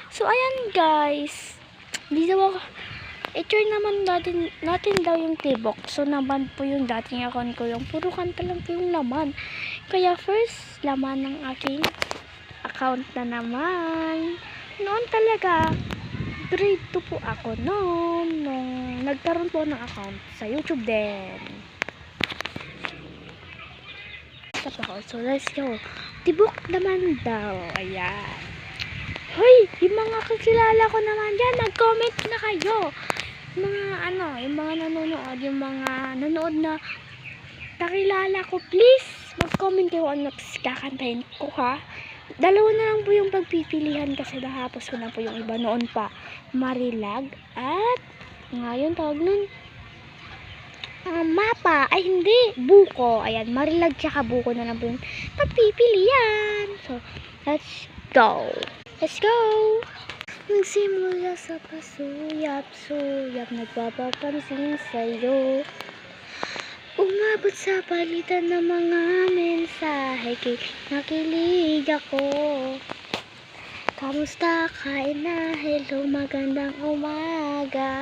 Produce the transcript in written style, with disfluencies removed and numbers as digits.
So, ayan guys. Dito ako. I-turn naman natin daw yung tibok. So, naman po yung dating account ko. Yung puro kanta lang po yung laman. Kaya first, laman ng aking account na naman. Noon talaga, grade 2 po ako noon. Nung nagkaroon po ng account sa YouTube din. So, let's go. Tibok naman daw. Ayan. Hoy, yung mga kakilala ko naman dyan, mag-comment na kayo. Yung mga nanonood na nakilala ko, please, mag-comment kayo ano kakantahin ko ha. Dalawa na lang po yung pagpipilihan kasi nahapos ko na po yung iba noon pa. Marilag at ngayon tawag nun mapa, ay hindi, buko. Ayan, marilag tsaka buko na lang po yung pagpipilian. So, let's go. Let's go! Nagsimula sa pasuyap-suyap, nagpapapansin sa'yo. Umabot sa palitan ng mga mensahe, nakilig ako. Kamusta ka na? Hello, magandang umaga.